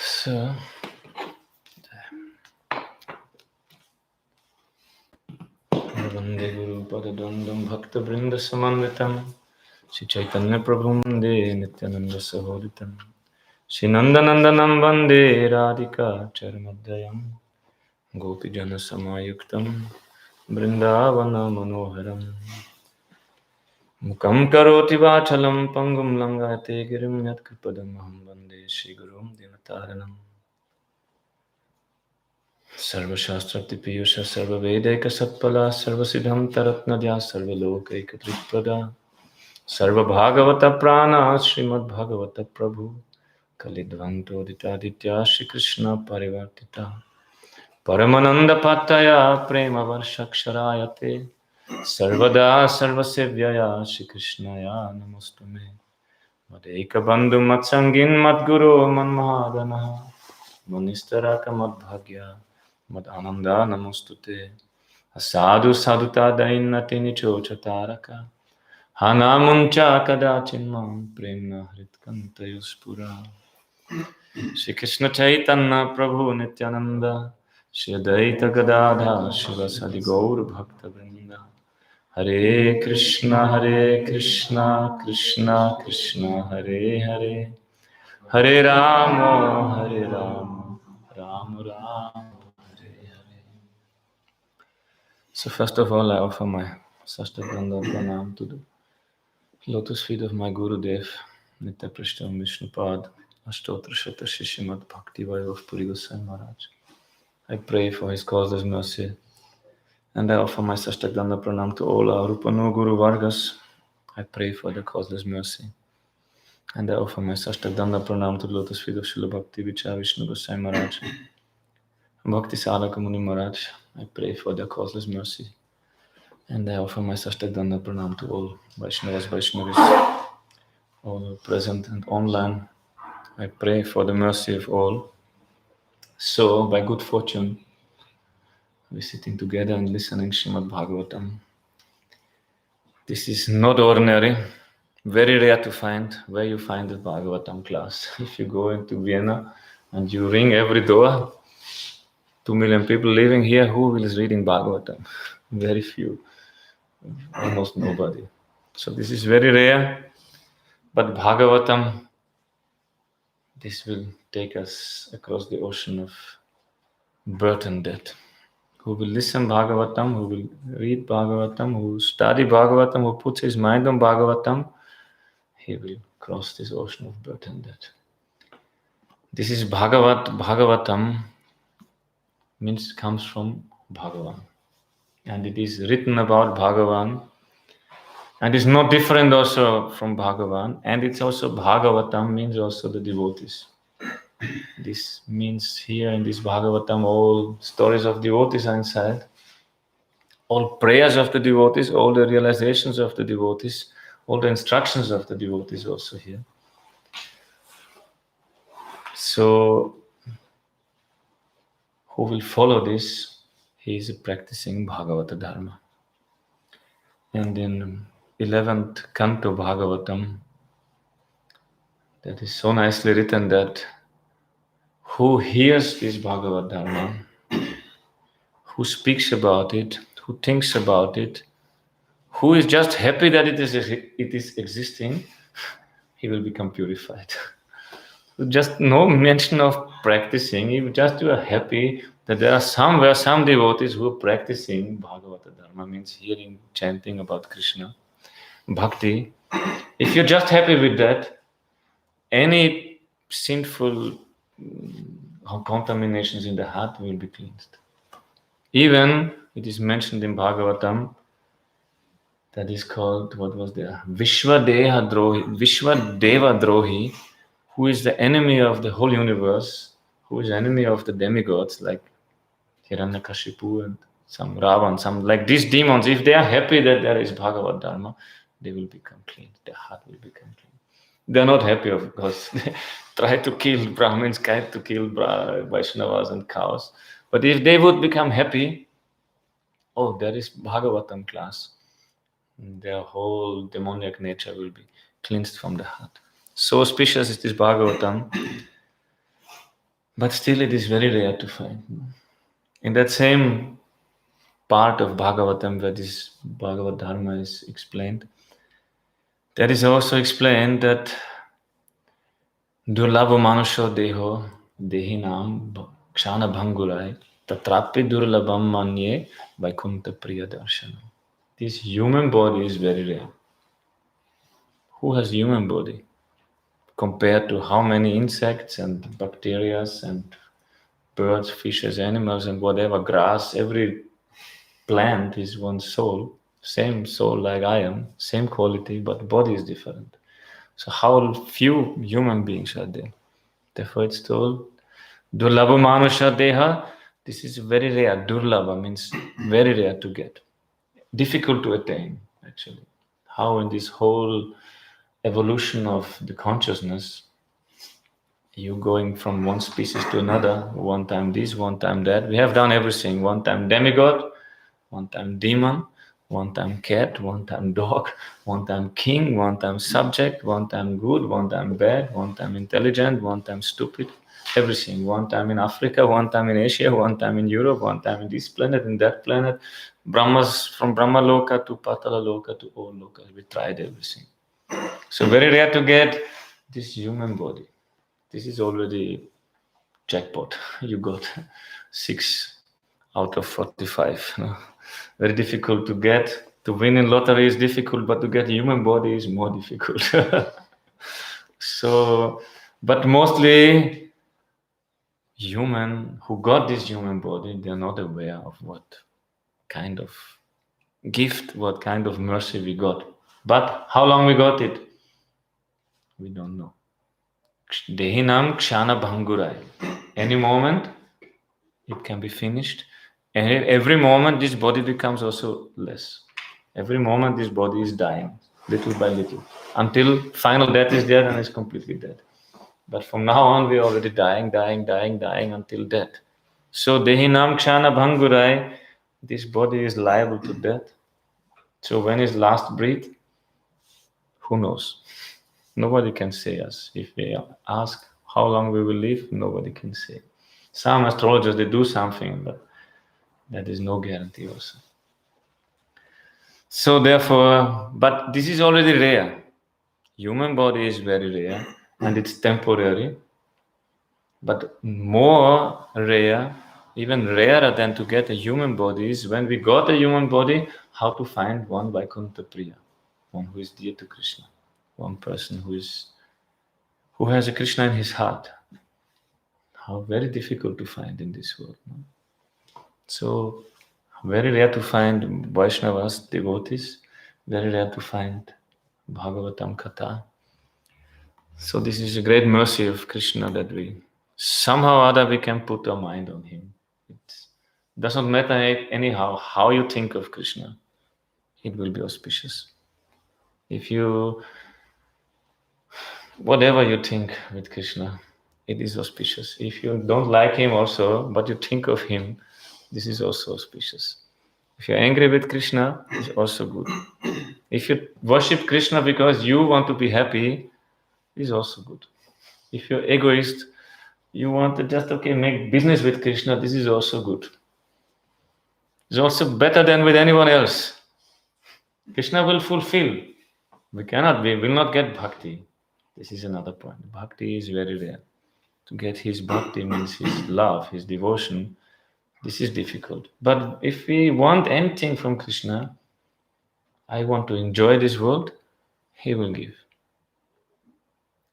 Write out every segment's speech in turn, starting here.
So, Vande Guru Padadandam Bhakta Brinda Samanitam Shri Chaitanya Prabhum Vande Nityananda Sahoditam Shri Nandanandanam Vande Radhika Charamadayam Gopijana Samayuktam Brindavana Manoharam Mukam Karoti Vachalam Pangum Langate Girim Yat Kripadam Aham Vande Shri Gurum Dinataranam Sarva Shastrati Piyusha Sarva Vedeka Satpala Sarva Siddham Taratnadya Sarva Lokaika Tripada Sarva Bhagavata Prana Srimad Bhagavata Prabhu Kalidvanto Ditaditya Shri Krishna Parivartita Paramananda Pataya Prema Varshaksharayate Sarvada Sarvasevyaya Shri Krishnaya Namastume Madeka Bandhu Matsangin Madguru Manmahadana Manistaraka Madbhagya Mad Ananda Namostute Asadu Saduta Dainati Nichocha Taraka Hanamuncha Kadachinmam Premna Hritkantayuspura Shri Krishna Chaitanya Prabhu Nityananda Shri Advaita Gadadha Shivasadi Gaur Bhakta Vrinda Hare Krishna Krishna Krishna Hare Hare Hare Rama Rama Rama So first of all, I offer my Sastaganda Pranam to the lotus feet of my Gurudev, Nitya Prishtam Vishnupad, Ashtotra Shata Shishimat Bhakti of Puri Goswami Maharaj. I pray for his causeless mercy, and I offer my Sastaganda Pranam to all our Rupanu Guru Vargas. I pray for the causeless mercy, and I offer my Sastaganda Pranam to the lotus feet of Srila Bhakti Vichara Vishnu Goswami Maharaj, Bhakti Sadhaka Muni Maharaj. I pray for their causeless mercy, and I offer my Sastaganda Pranam to all Vaishnavas, Vaishnavis, all present and online. I pray for the mercy of all. So, by good fortune, we're sitting together and listening Srimad Bhagavatam. This is not ordinary, very rare to find where you find the Bhagavatam class. If you go into Vienna and you ring every door, 2 million people living here, who is reading Bhagavatam? Very few, almost nobody. So this is very rare, but Bhagavatam, this will take us across the ocean of birth and death. Who will listen Bhagavatam, who will read Bhagavatam, who will study Bhagavatam, who puts his mind on Bhagavatam, he will cross this ocean of birth and death. This is Bhagavatam means comes from Bhagavan. And it is written about Bhagavan. And it's not different also from Bhagavan. And it's also Bhagavatam means also the devotees. This means here in this Bhagavatam all stories of devotees are inside. All prayers of the devotees, all the realizations of the devotees, all the instructions of the devotees also here. So, who will follow this, he is practicing Bhagavata-dharma. And in 11th canto Bhagavatam, that is so nicely written that who hears this Bhagavad-dharma, who speaks about it, who thinks about it, who is just happy that it is existing, he will become purified. Just no mention of practicing, you just you are happy that there are somewhere some devotees who are practicing Bhagavata-dharma, means hearing, chanting about Krishna, bhakti. If you're just happy with that, any sinful contaminations in the heart will be cleansed. Even it is mentioned in Bhagavatam that is called, what was there? Vishwadeva Drohi, who is the enemy of the whole universe, who is enemy of the demigods like Hiranyakashipu and some Ravan, some like these demons. If they are happy that there is Bhagavad Dharma, they will become clean. Their heart will become clean. They are not happy, of course. They try to kill Brahmins, try to kill Vaishnavas and cows. But if they would become happy, oh, there is Bhagavatam class, their whole demoniac nature will be cleansed from the heart. So auspicious is this Bhagavatam But still it is very rare to find. In that same part of Bhagavatam where this Bhagavad-dharma is explained, there is also explained that durlabho manusho deho dehinam kshana bhangurai tatrapi durlabham manye vaikunta priya darshanam. This human body is very rare. Who has human body? Compared to how many insects and bacteria and birds, fishes, animals and whatever, grass, every plant is one soul, same soul like I am, same quality, but body is different. So how few human beings are there? Therefore it's told, durlabha manusha deha, this is very rare. Durlabha means very rare to get. Difficult to attain, actually. How in this whole evolution of the consciousness, you going from one species to another, one time this, one time that. We have done everything. One time demigod, one time demon, one time cat, one time dog, one time king, one time subject, one time good, one time bad, one time intelligent, one time stupid. Everything. One time in Africa, one time in Asia, one time in Europe, one time in this planet, in that planet. Brahmas, from Brahma Loka to Patala Loka to all Lokas. We tried everything. So very rare to get this human body. This is already jackpot. You got 6 out of 45. No? Very difficult to get. To win in lottery is difficult, but to get a human body is more difficult. So, but mostly human who got this human body, they are not aware of what kind of gift, what kind of mercy we got. But how long we got it, we don't know. Dehinam kshana bhangurai. Any moment it can be finished. And every moment this body becomes also less. Every moment this body is dying, little by little. Until final death is there and it's completely dead. But from now on we are already dying until death. So dehinam kshana bhangurai, this body is liable to death. So when is last breath? Who knows? Nobody can say us. If we ask how long we will live, nobody can say. Some astrologers, they do something, but that is no guarantee also. So therefore, but this is already rare. Human body is very rare and it's temporary. But more rare, even rarer than to get a human body is when we got a human body, how to find one Vaikunta Priya, one who is dear to Krishna. One person who has a Krishna in his heart. How very difficult to find in this world. No? So very rare to find Vaishnavas, devotees. Very rare to find Bhagavatam Katha. So this is a great mercy of Krishna that we somehow or other we can put our mind on him. It doesn't matter anyhow how you think of Krishna. It will be auspicious. If you whatever you think with Krishna, it is auspicious. If you don't like him also, but you think of him, this is also auspicious. If you're angry with Krishna, it's also good. If you worship Krishna because you want to be happy, it's also good. If you're egoist, you want to just, make business with Krishna, this is also good. It's also better than with anyone else. Krishna will fulfill. We will not get bhakti. This is another point. Bhakti is very rare. To get his bhakti means his love, his devotion. This is difficult. But if we want anything from Krishna, I want to enjoy this world, he will give.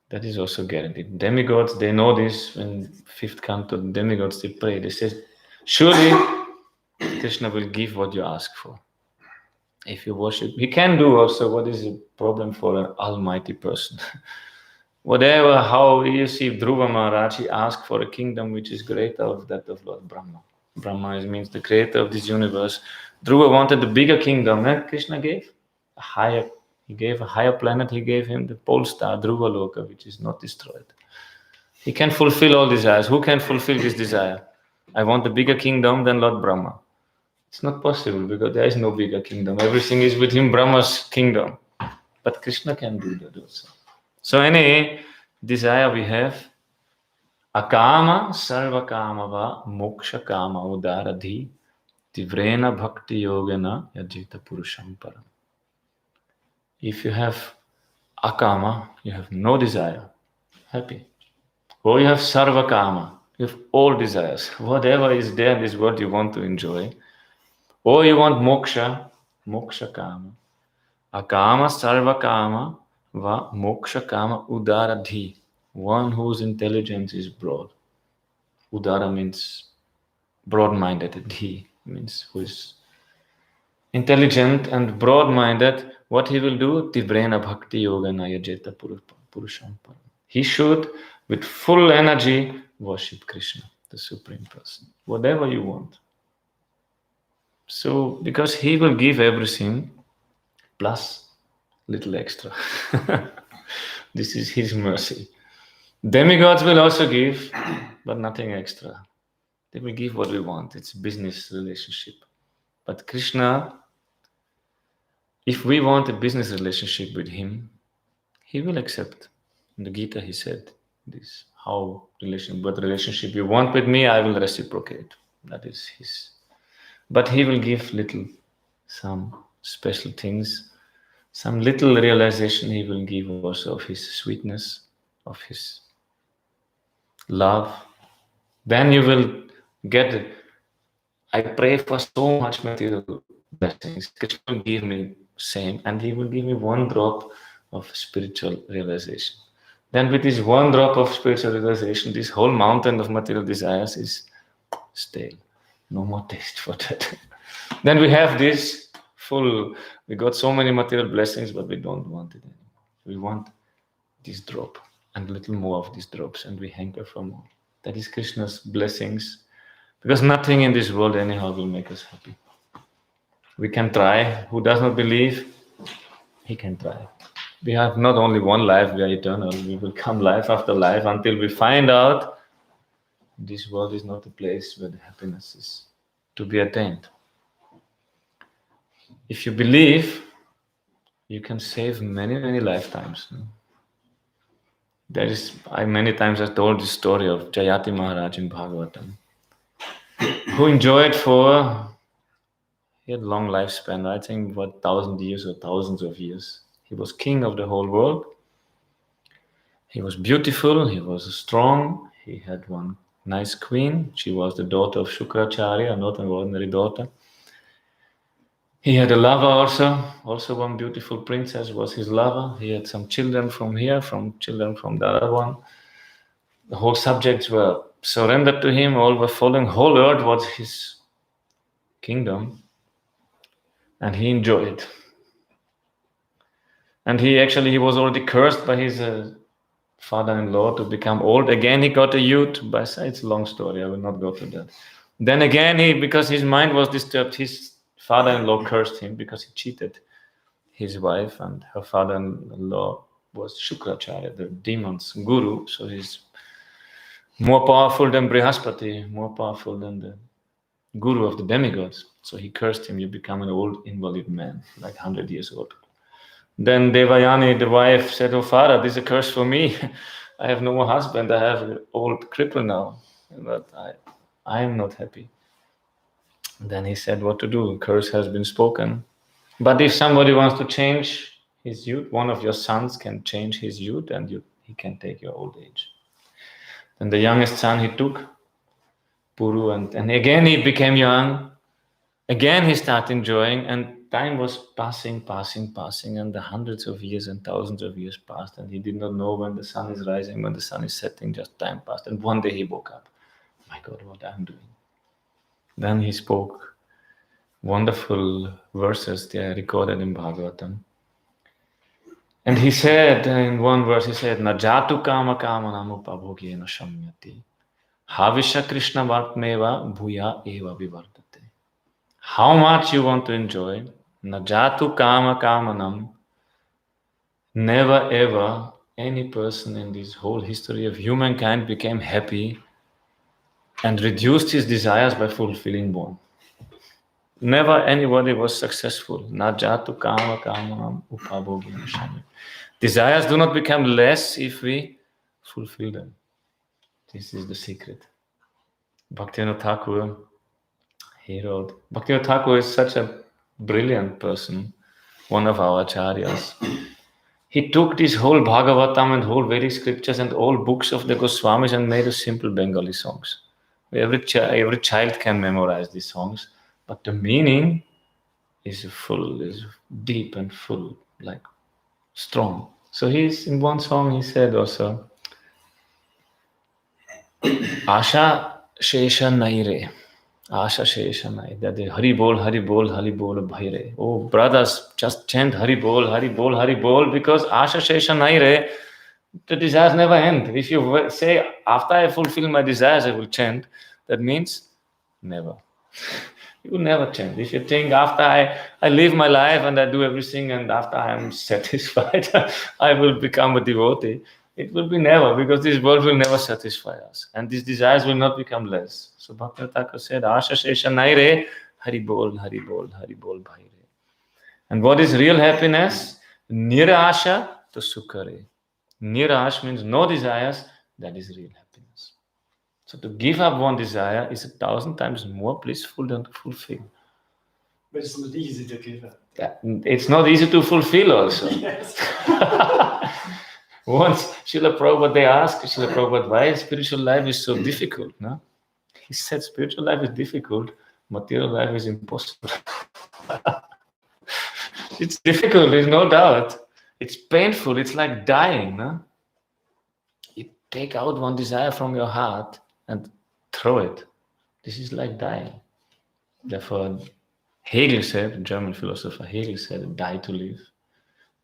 That is also guaranteed. Demigods, they know this. When 5th canto, the demigods, they pray. They say, surely Krishna will give what you ask for. If you worship, he can do also. What is the problem for an almighty person? Whatever, how you see Dhruva Maharaj, he asked for a kingdom which is greater of that of Lord Brahma. Brahma means the creator of this universe. Dhruva wanted the bigger kingdom, and Krishna gave a higher. He gave a higher planet. He gave him the pole star, Dhruva Loka, which is not destroyed. He can fulfill all desires. Who can fulfill this desire? I want a bigger kingdom than Lord Brahma. It's not possible because there is no bigger kingdom. Everything is within Brahma's kingdom. But Krishna can do that also. So any desire we have, Akama sarva kamava moksha kama udaradhi tivrena bhakti yogena yajita purusham param. If you have akama, you have no desire, happy. Or you have sarva kama, you have all desires. Whatever is there in this world you want to enjoy. Or you want moksha, moksha kama. Akama sarva kama va moksha kama udaradhi. One whose intelligence is broad. Udara means broad-minded. Dhi means who is intelligent and broad-minded. What he will do? Tivrena bhakti yogena yajeta purusham param. He should, with full energy, worship Krishna, the Supreme Person. Whatever you want. So, because he will give everything, plus little extra. This is his mercy. Demigods will also give, but nothing extra. They will give what we want. It's a business relationship. But Krishna, if we want a business relationship with him, he will accept. In the Gita he said this. What relationship you want with me, I will reciprocate. That is his. But he will give some special things, some little realization he will give also of his sweetness, of his love. Then you will get it. I pray for so much material blessings. Krishna will give me same, and he will give me one drop of spiritual realization. Then with this one drop of spiritual realization, this whole mountain of material desires is stale. No more taste for that. Then we have this full, we got so many material blessings, but we don't want it anymore. We want this drop and a little more of these drops, and we hanker for more. That is Krishna's blessings, because nothing in this world anyhow will make us happy. We can try. Who does not believe, he can try. We have not only one life, we are eternal. We will come life after life until we find out this world is not a place where the happiness is to be attained. If you believe, you can save many, many lifetimes. Many times I've told the story of Jayati Maharaj in Bhagavatam, who enjoyed he had long lifespan, I think 1,000 years or thousands of years. He was king of the whole world. He was beautiful, he was strong, he had one nice queen. She was the daughter of Shukracharya, not an ordinary daughter. He had a lover also one beautiful princess was his lover. He had some children from children from the other one. The whole subjects were surrendered to him, all were following. Whole earth was his kingdom, and he enjoyed. And he was already cursed by his father-in-law to become old. Again, he got a youth. It's a long story, I will not go to that. Then again, because his mind was disturbed, his father-in-law cursed him because he cheated his wife, and her father-in-law was Shukracharya, the demon's guru. So he's more powerful than Brihaspati, more powerful than the guru of the demigods. So he cursed him, you become an old invalid man, like 100 years old. Then Devayani, the wife, said, "Oh father, this is a curse for me. I have no more husband, I have an old cripple now, but I am not happy." Then he said what to do. Curse has been spoken. But if somebody wants to change his youth, one of your sons can change his youth, and he can take your old age. Then the youngest son he took, Puru, and again he became young. Again he started enjoying, and time was passing, and the hundreds of years and thousands of years passed, and he did not know when the sun is rising, when the sun is setting, just time passed. And one day he woke up. My God, what I'm doing. Then he spoke wonderful verses, they are recorded in Bhagavatam. And he said, in one verse, he said, "Na jatu kama kamanam upabhogyena shamyati. Havisha Krishna vartmeva bhuya eva vivardate." How much you want to enjoy, na jatu kama kamanam, never ever any person in this whole history of humankind became happy and reduced his desires by fulfilling one. Never anybody was successful. Na jatu kama kamanam upabhogyena shamyati. Desires do not become less if we fulfill them. This is the secret. Bhaktivinoda Thakur, he wrote, Bhaktivinoda Thakur is such a brilliant person, one of our acharyas. He took this whole Bhagavatam and whole Vedic scriptures and all books of the Goswamis and made a simple Bengali songs. Every child can memorize these songs, but the meaning is full, is deep and full, like strong. So he's in one song he said also, Asha Shesha Naire. Asha Shesha Naire. That is Haribol, Haribol, Haribol Bhaire. Oh brothers, just chant Haribol, Haribol, Haribol, because Asha Shesha Naire, the desires never end. If you say, after I fulfill my desires, I will chant, that means never. You will never chant. If you think after I live my life and I do everything and after I am satisfied, I will become a devotee, it will be never, because this world will never satisfy us. And these desires will not become less. So Bhaktivinoda Thakur said, Asha Shesha Naire, Haribol, Haribol, Haribol Bhaire. And what is real happiness? Nirasha to Sukhare. Nirash means no desires, that is real happiness. So to give up one desire is 1,000 times more blissful than to fulfill. But it's not easy to give up. It's not easy to fulfill also. Yes. Once Srila Prabhupada, they asked Srila Prabhupada, why spiritual life is so difficult? No? He said spiritual life is difficult, material life is impossible. It's difficult, there's no doubt. It's painful, it's like dying. No? You take out one desire from your heart and throw it. This is like dying. Therefore, Hegel said, German philosopher Hegel said, die to live.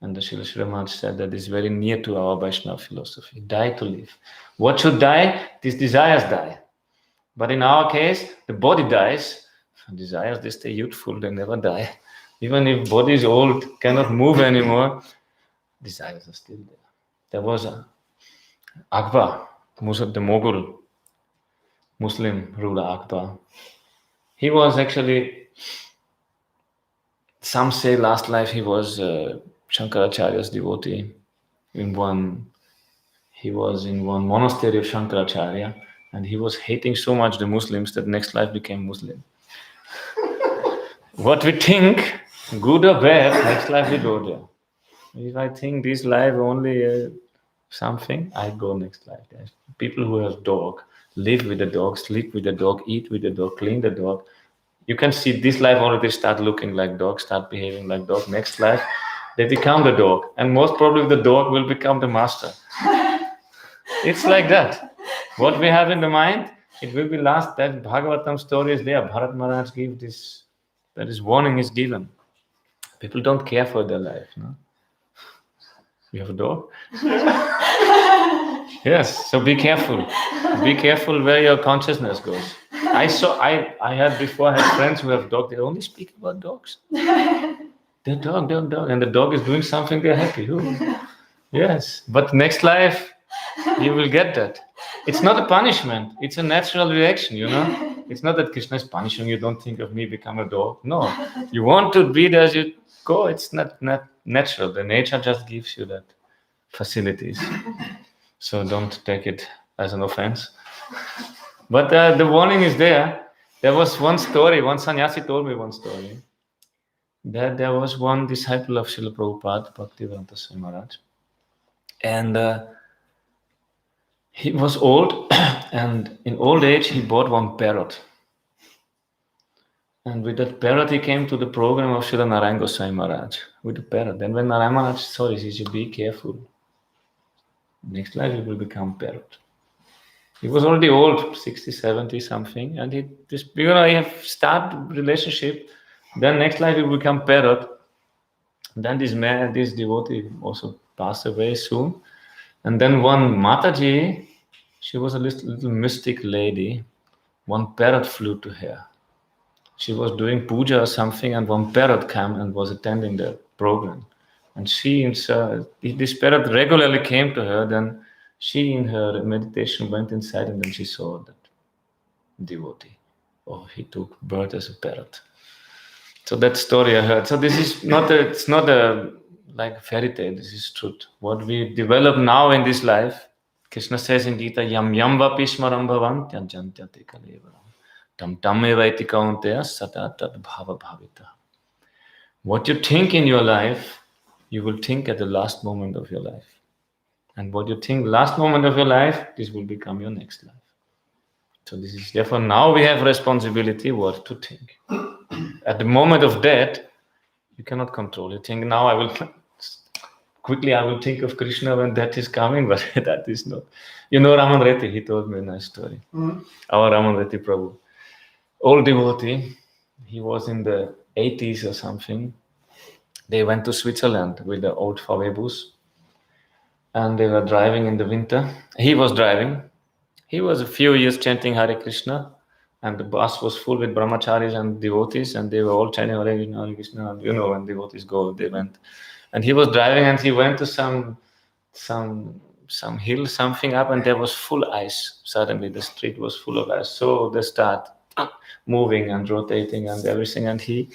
And the Srila Sri Maharaj said that is very near to our Vaishnava philosophy. Die to live. What should die? These desires die. But in our case, the body dies. Desires, they stay youthful, they never die. Even if body is old, cannot move anymore, desires are still there. There was Akbar, the Mughal Muslim ruler Akbar. He was actually, some say last life he was Shankaracharya's devotee. He was in one monastery of Shankaracharya, and he was hating so much the Muslims that next life became Muslim. What we think, good or bad, next life we go there. If I think this life only something, I go next life. There's people who have dog, live with the dog, sleep with the dog, eat with the dog, clean the dog. You can see this life already start looking like dog, start behaving like dog. Next life, they become the dog. And most probably the dog will become the master. It's like that. What we have in the mind, it will be last. That Bhagavatam story is there. Bharat Maharaj gives this, that is warning is given. People don't care for their life. No? You have a dog? Yes, so be careful. Be careful where your consciousness goes. I had friends who have dogs, they only speak about dogs. Their dog. And the dog is doing something, they're happy. Ooh. Yes, but next life, you will get that. It's not a punishment, it's a natural reaction, you know. It's not that Krishna is punishing you, don't think of me, become a dog. No, you want to be there as you go, it's not natural. The nature just gives you that facilities. So don't take it as an offense. But the warning is there. There was one story, one sannyasi told me one story, that there was one disciple of Srila Prabhupada, Bhaktivedanta Swami Maharaj, and he was old, and in old age he bought one parrot. And with that parrot he came to the program of Srila Narayana Goswami Maharaj, with the parrot. And when Narayana Maharaj saw this, he said, be careful. Next life he will become parrot. He was already old, 60, 70 something, and he have started relationship. Then next life he will become parrot. Then this devotee also passed away soon. And then one Mataji, she was a little mystic lady. One parrot flew to her. She was doing puja or something, and one parrot came and was attending the program. And this parrot regularly came to her. Then she, in her meditation, went inside, and then she saw that devotee. Oh, he took birth as a parrot. So that story I heard. So this is it's not a like fairy tale. This is truth. What we develop now in this life, Krishna says in Gita, yam yam vapi smaram bhavantya jantyate kalevaram. Tam tam evaiti kaunteya sata tad bhava bhavita. What you think in your life, you will think at the last moment of your life. And what you think last moment of your life, this will become your next life. So this is therefore now we have responsibility what to think. At the moment of death, you cannot control. You think now I will think of Krishna when death is coming, but that is not. You know Raman Reddy, he told me a nice story. Our Raman Reddy Prabhu, old devotee, he was in the 80s or something. They went to Switzerland with the old VW bus and they were driving in the winter. He was driving. He was a few years chanting Hare Krishna and the bus was full with brahmacharis and devotees and they were all chanting Hare Krishna, Hare Krishna. And you know when devotees go, they went. And he was driving and he went to some hill, something up, and there was full ice. Suddenly the street was full of ice. So they start moving and rotating and everything. And he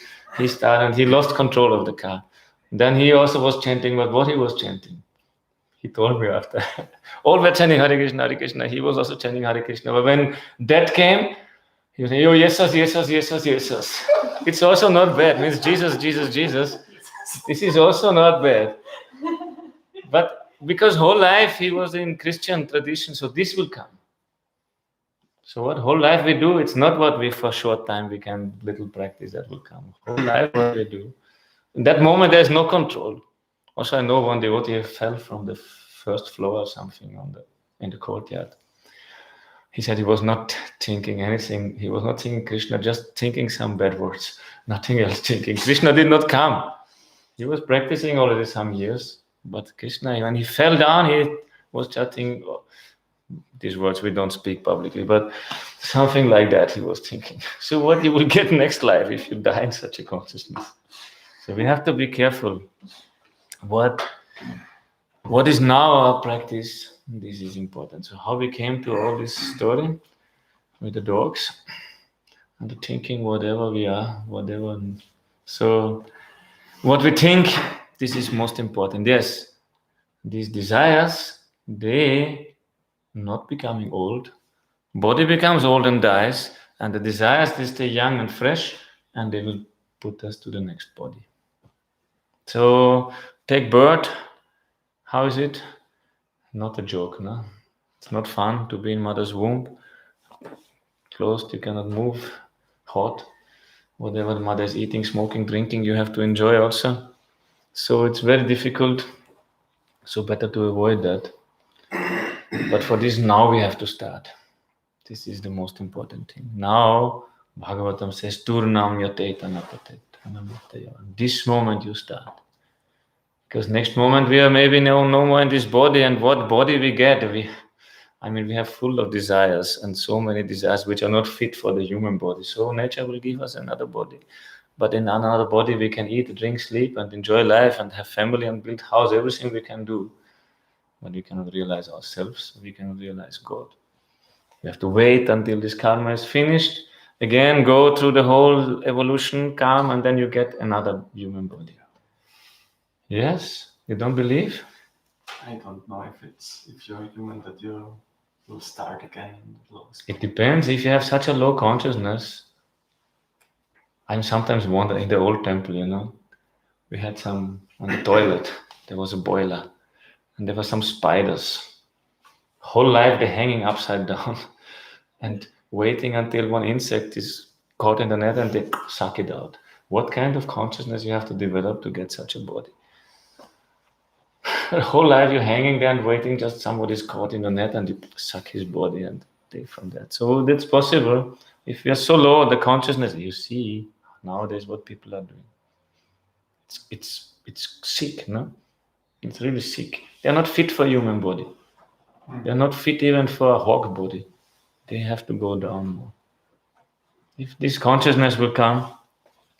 started and he lost control of the car. Then he also was chanting, but what he was chanting? He told me after. All were chanting Hare Krishna, Hare Krishna. He was also chanting Hare Krishna. But when death came, he was saying, oh, Jesus, Jesus, Jesus, Jesus. It's also not bad. It means Jesus, Jesus, Jesus. This is also not bad. But because whole life he was in Christian tradition, so this will come. So what whole life we do, it's not what we for short time we can little practice that will come. Whole life what we do. In that moment there's no control. Also I know one devotee fell from the first floor or something in the courtyard. He said he was not thinking anything. He was not thinking Krishna, just thinking some bad words. Nothing else thinking. Krishna did not come. He was practicing already some years. But Krishna, when he fell down, he was chanting these words we don't speak publicly, but something like that he was thinking. So what you will get next life if you die in such a consciousness? So we have to be careful. What is now our practice? This is important. So how we came to all this story with the dogs and the thinking whatever we are, whatever. So what we think, this is most important. Yes, these desires, they not becoming old. Body becomes old and dies, and the desires, they stay young and fresh, and they will put us to the next body. So take birth. How is it? Not a joke, no? It's not fun to be in mother's womb. Closed, you cannot move. Hot. Whatever the mother is eating, smoking, drinking, you have to enjoy also. So it's very difficult. So better to avoid that. But for this, now we have to start. This is the most important thing. Now, Bhagavatam says, Turnam yate tanapatet. This moment you start. Because next moment we are maybe no more in this body, and what body we get? We have full of desires and so many desires which are not fit for the human body. So nature will give us another body. But in another body we can eat, drink, sleep and enjoy life and have family and build house, everything we can do. But we cannot realize ourselves, we cannot realize God. We have to wait until this karma is finished, again go through the whole evolution, karma, and then you get another human body. Yes? You don't believe? I don't know if you're human that you will start again in the lowest. It depends. If you have such a low consciousness, I'm sometimes wondering in the old temple, we had on the toilet, there was a boiler and there were some spiders. Whole life they're hanging upside down and waiting until one insect is caught in the net and they suck it out. What kind of consciousness you have to develop to get such a body? The whole life you're hanging there and waiting, just somebody's caught in the net and you suck his body and take from that. So that's possible. If we are so low, the consciousness, you see nowadays what people are doing. It's sick, no? It's really sick. They're not fit for human body. They're not fit even for a hog body. They have to go down more. If this consciousness will come,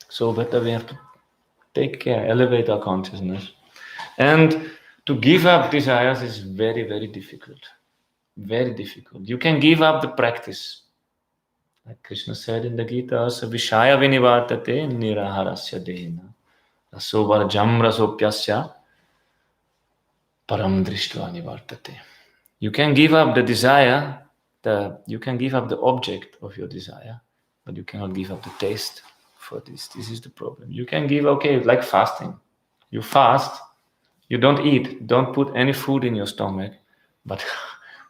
so better we have to take care, elevate our consciousness. And to give up desires is very, very difficult. Very difficult. You can give up the practice. Like Krishna said in the Gita, Vishaya vinivartate niraharasya dehena. Rasovarjam rasopyasya param drishtva nivartate. You can give up the desire, you can give up the object of your desire, but you cannot give up the taste for this. This is the problem. You can give, like fasting. You fast, you don't eat, don't put any food in your stomach, but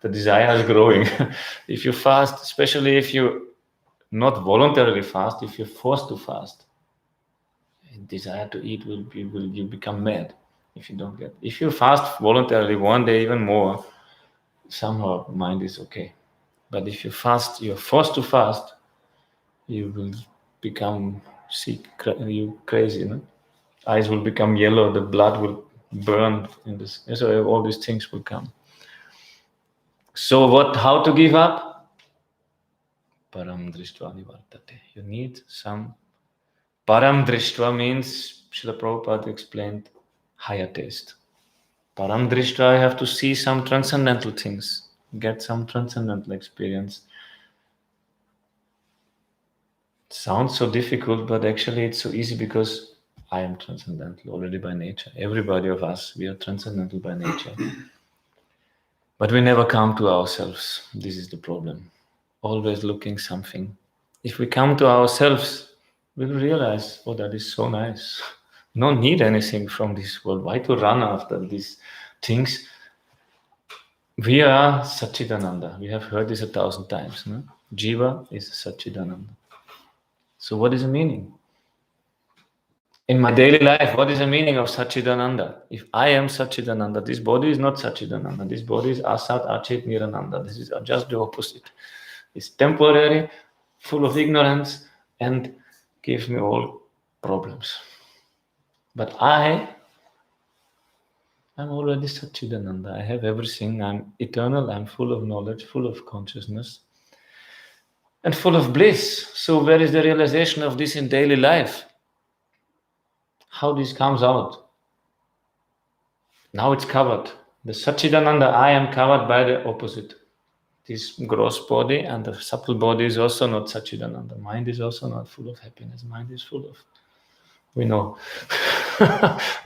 the desire is growing. If you fast, especially if you not voluntarily fast, if you're forced to fast, desire to eat you become mad if you don't get. If you fast voluntarily one day, even more, somehow mind is okay. But if you fast, you're forced to fast, you will become sick, you crazy, no? Eyes will become yellow, the blood will burn in this, so all these things will come. So how to give up? Param drishtva nivartate. You need some. Param drishtva means, Srila Prabhupada explained, higher taste. Param drishtva, I have to see some transcendental things, get some transcendental experience. It sounds so difficult, but actually it's so easy because I am transcendental already by nature. Everybody of us, we are transcendental by nature. But we never come to ourselves. This is the problem. Always looking something. If we come to ourselves, we will realize, that is so nice. No need anything from this world. Why to run after these things? We are Satchidananda. We have heard this 1,000 times. No? Jiva is Satchidananda. So what is the meaning? In my daily life, what is the meaning of Satchidananda? If I am Satchidananda, this body is not Satchidananda. This body is Asat, Achit, Nirananda. This is just the opposite. It's temporary, full of ignorance, and gives me all problems. But I'm already Satchidananda. I have everything. I'm eternal. I'm full of knowledge, full of consciousness, and full of bliss. So where is the realization of this in daily life? How this comes out? Now it's covered. The Satchidananda, I am covered by the opposite. This gross body and the subtle body is also not Satchidananda. Mind is also not full of happiness. Mind is full of, we know.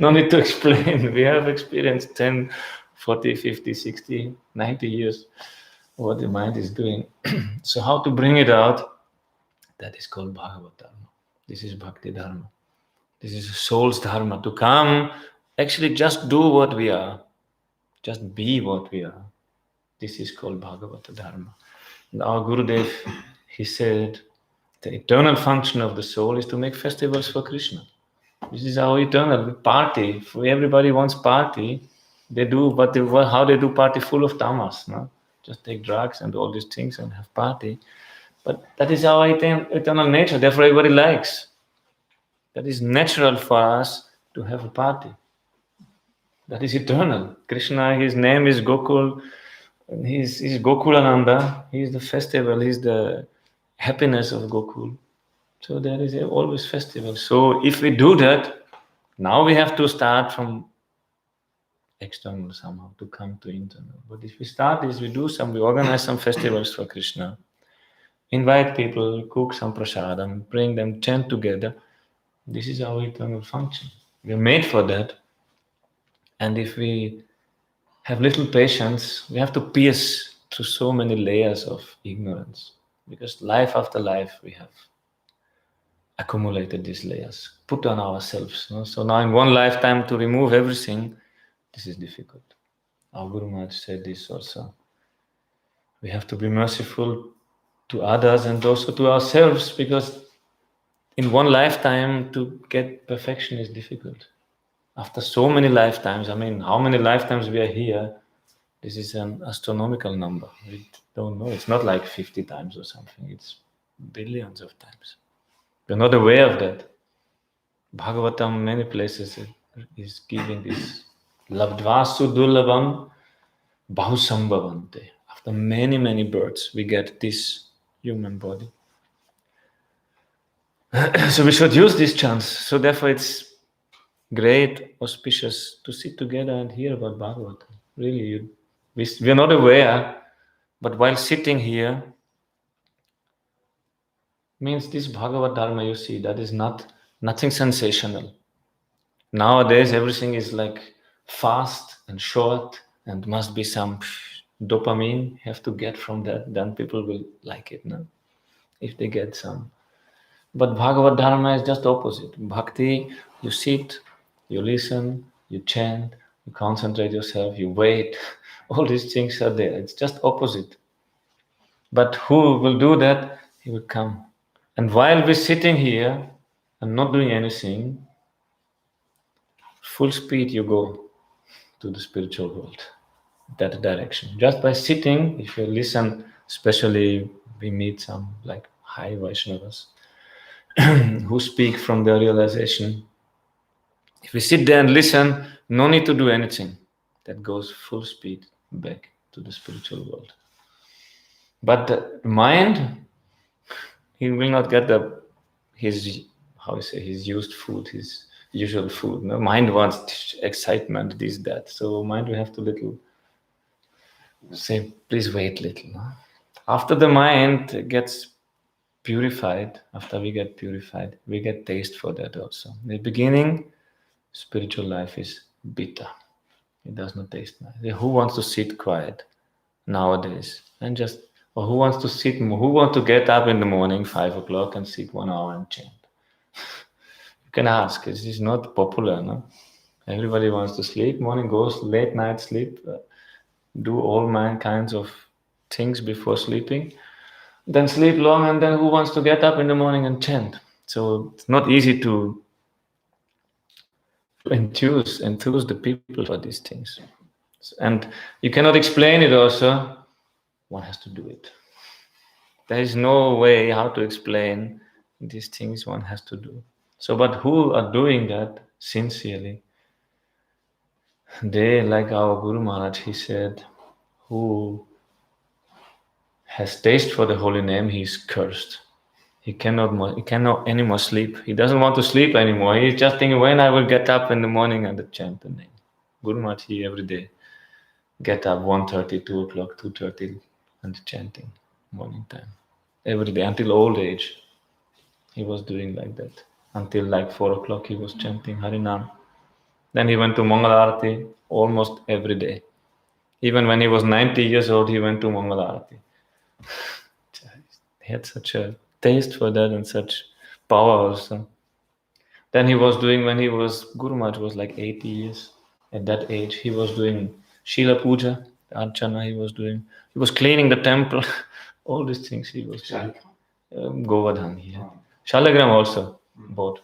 No need to explain. We have experienced 10, 40, 50, 60, 90 years what the mind is doing. So how to bring it out? That is called bhagavata-dharma. This is bhakti dharma. This is a soul's dharma, to come, actually just do what we are. Just be what we are. This is called bhagavata-dharma. And our Gurudev, he said, the eternal function of the soul is to make festivals for Krishna. This is our eternal party. Everybody wants party. They do, but how they do party full of tamas, no? Just take drugs and all these things and have party. But that is our eternal nature. Therefore, everybody likes. That is natural for us to have a party. That is eternal. Krishna, his name is Gokul. He's Gokulananda. He is the festival. He's the happiness of Gokul. So there is always festival. So if we do that, now we have to start from external somehow to come to internal. But if we start this, we organize some festivals for Krishna, invite people, cook some prasadam, bring them, chant together. This is our eternal function. We are made for that. And if we have little patience, we have to pierce through so many layers of ignorance. Because life after life, we have accumulated these layers, put on ourselves. No? So now in one lifetime to remove everything, this is difficult. Our Guru Maharaj said this also. We have to be merciful to others and also to ourselves, because in one lifetime to get perfection is difficult. After so many lifetimes, how many lifetimes we are here, this is an astronomical number. We don't know. It's not like 50 times or something. It's billions of times. We're not aware of that. Bhagavatam, many places, is giving this. Labdvasu dullavam bahusambhavante. After many, many births, we get this human body. So we should use this chance. So therefore it's great, auspicious to sit together and hear about Bhagavatam. Really, we are not aware, but while sitting here, means this Bhagavad Dharma you see, that is nothing sensational. Nowadays everything is like fast and short and must be some dopamine you have to get from that, then people will like it, no? If they get some. But Bhagavad Dharma is just opposite. Bhakti, you sit, you listen, you chant, you concentrate yourself, you wait. All these things are there. It's just opposite. But who will do that? He will come. And while we're sitting here and not doing anything, full speed you go to the spiritual world, that direction. Just by sitting, if you listen, especially we meet some like high Vaishnavas who speak from their realization. If we sit there and listen, no need to do anything. That goes full speed back to the spiritual world. But the mind, he will not get his used food, his usual food. No? Mind wants excitement, this, that. So mind will have to little say, please wait little. No? After the mind gets purified, after we get purified, we get taste for that also. In the beginning, spiritual life is bitter. It does not taste nice. Who wants to sit quiet nowadays? And just, or who wants to sit, who wants to get up in the morning, 5 o'clock, and sit 1 hour and chant? You can ask. This is not popular, no? Everybody wants to sleep. Morning goes, late night sleep, do all kinds of things before sleeping. Then sleep long, and then who wants to get up in the morning and chant? So it's not easy to enthuse the people for these things. And you cannot explain it also. One has to do it. There is no way how to explain these things. One has to do. So, but who are doing that sincerely? They, like our Guru Maharaj, he said, who has taste for the holy name, he is cursed. He cannot anymore sleep. He doesn't want to sleep anymore. He's just thinking, when I will get up in the morning and chant the name. Guru Maharaj, he every day get up 1:30, 2 o'clock, 2:30 and chanting morning time. Every day, until old age, he was doing like that. Until like 4 o'clock, he was chanting Harinam. Then he went to Mangalarati almost every day. Even when he was 90 years old, he went to Mangalarati. He had such a taste for that and such power also. Then he was doing, when he was, Guru Maharaj was like 80 years. At that age, he was doing Shila Puja, Archana he was doing. He was cleaning the temple. All these things he was doing. Govardhan, yeah. Shalagram also, both.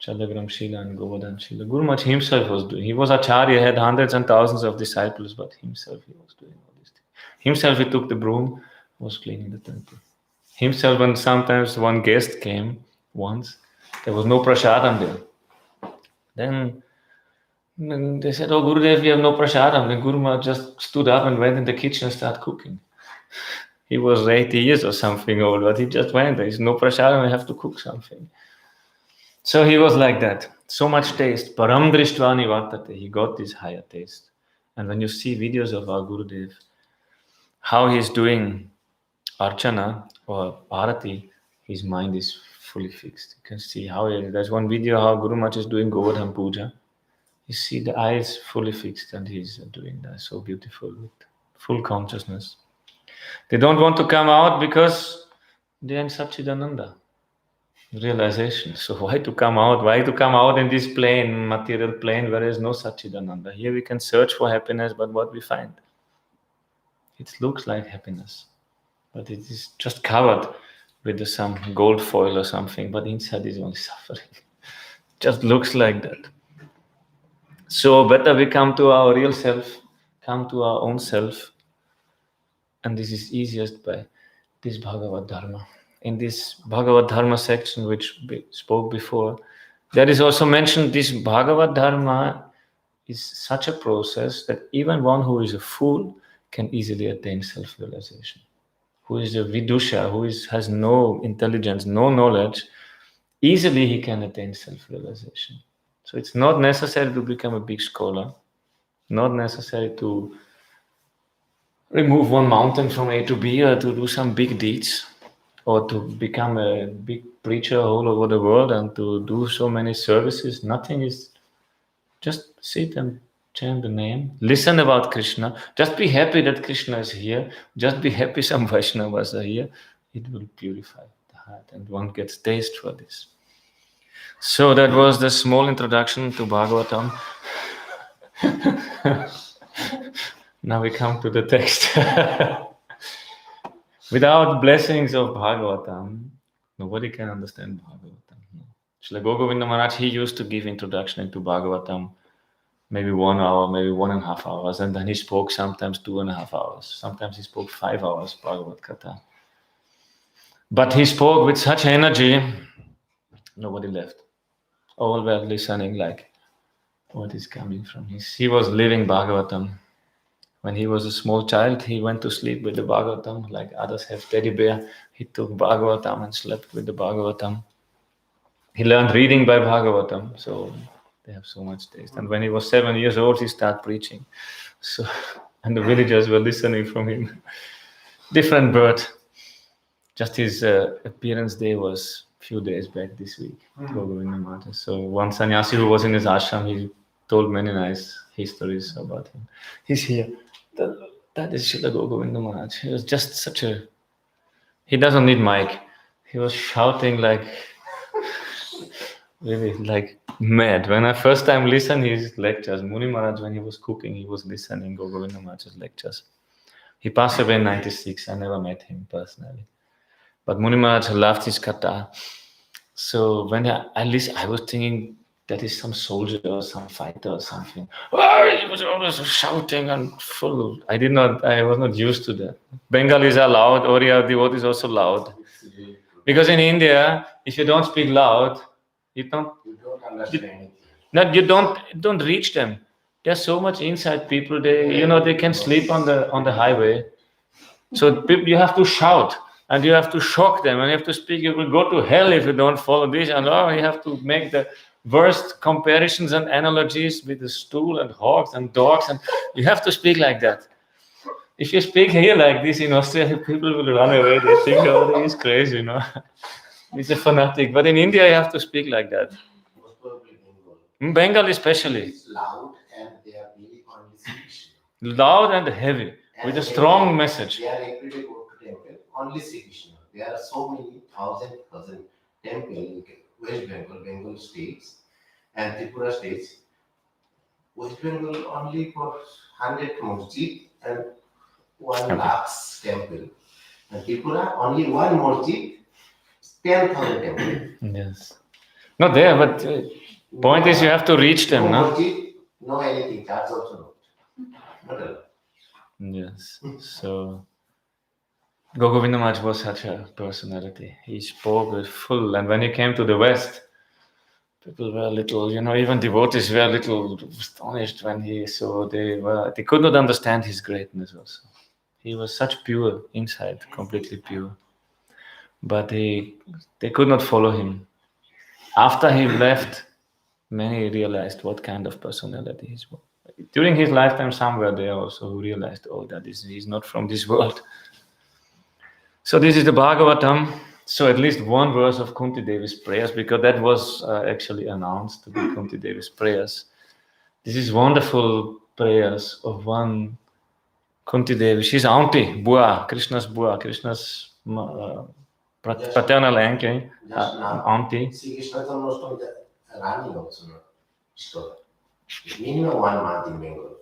Shalagram Shila and Govardhan Shila. Guru Maharaj himself was doing. He was Acharya, had hundreds and thousands of disciples, but himself he was doing all these things. Himself he took the broom, was cleaning the temple. Himself, when sometimes one guest came once, there was no prasadam there. Then they said, oh Gurudev, we have no prasadam. Then Guru Maharaj just stood up and went in the kitchen and started cooking. He was 80 years or something old, but he just went, there is no prasadam, I have to cook something. So he was like that. So much taste. Param dristvani vartate. He got this higher taste. And when you see videos of our Gurudev, how he's doing Archana or Bharati, his mind is fully fixed. You can see how there's one video how Guru Maharaj is doing Govardhan Puja. You see the eyes fully fixed and he's doing that so beautiful with full consciousness. They don't want to come out because they're in Satchidananda realization. So why to come out? Why to come out in this plane, material plane, where there is no Satchidananda? Here we can search for happiness, but what we find? It looks like happiness, but it is just covered with some gold foil or something, but inside is only suffering. It just looks like that. So better we come to our real self, come to our own self, and this is easiest by this Bhagavad Dharma. In this Bhagavad Dharma section, which we spoke before, there is also mentioned this Bhagavad Dharma is such a process that even one who is a fool can easily attain self-realization. Who is a vidusha, who has no intelligence, no knowledge, easily he can attain self-realization. So it's not necessary to become a big scholar, not necessary to remove one mountain from A to B or to do some big deeds or to become a big preacher all over the world and to do so many services. Nothing is, just sit and chant the name, listen about Krishna, just be happy that Krishna is here, just be happy some Vaishnavas are here, it will purify the heart and one gets taste for this. So that was the small introduction to Bhagavatam. Now we come to the text. Without blessings of Bhagavatam, nobody can understand Bhagavatam. Srila Govinda Maharaj, he used to give introduction into Bhagavatam, maybe 1 hour, maybe 1.5 hours, and then he spoke sometimes 2.5 hours. Sometimes he spoke 5 hours Bhagavad Katha. But he spoke with such energy, nobody left. All were listening like, what is coming from his? He was living Bhagavatam. When he was a small child, he went to sleep with the Bhagavatam, like others have teddy bear. He took Bhagavatam and slept with the Bhagavatam. He learned reading by Bhagavatam, so they have so much taste. And when he was 7 years old, he started preaching. So, and the villagers were listening from him. Different birth. Just his appearance day was a few days back this week. Govinda Maharaj. So one sannyasi who was in his ashram, he told many nice histories about him. He's here. That is Srila Govinda Maharaj. He was just such a... He doesn't need mic. He was shouting like... really like mad. When I first time listened his lectures, Muni Maharaj, when he was cooking, he was listening Govinda Maharaj's lectures. He passed away in 96. I never met him personally. But Muni Maharaj loved his katha. So when I listened, I was thinking that is some soldier or some fighter or something. Oh, he was always shouting and full. I was not used to that. Bengalis are loud, Oriya devotees also loud. Because in India, if you don't speak loud, you don't understand. You don't reach them. There's so much inside people. They can sleep on the highway. So you have to shout and you have to shock them and you have to speak. You will go to hell if you don't follow this. And you have to make the worst comparisons and analogies with the stool and hogs and dogs, and you have to speak like that. If you speak here like this in Australia, people will run away. They think, oh, he's crazy, He's a fanatic. But in India, you have to speak like that. Most probably Bengal. Bengal especially. It's loud and they are really only Sri. Loud and heavy, and with a strong message. They are every day go to temple, only Sri Krishna. There are so many thousand temples in West Bengal, Bengal states, and Tripura states. West Bengal only for 100 masjid and 1 lakh temple. And Tripura only 1 masjid, 10,000 temple. Yes. Not there, but point is you have to reach them, no? Masjid, no anything, charge also not allowed. Yes. So Govinda Maharaj was such a personality. He spoke with full, and when he came to the West, people were a little, even devotees were a little astonished when he saw they could not understand his greatness also. He was such pure inside, completely pure. But they could not follow him. After he left, many realized what kind of personality he was. During his lifetime, some were there also who realized, he's not from this world. So this is the Bhagavatam. So at least one verse of Kunti Devi's prayers, because that was actually announced to be Kunti Devi's prayers. This is wonderful prayers of one Kunti Devi. She's auntie, Bua, Krishna's Bua, Krishna's paternal uncle, auntie. Sri Krishna is almost on the Rani also, minimum 1 month in Bengal.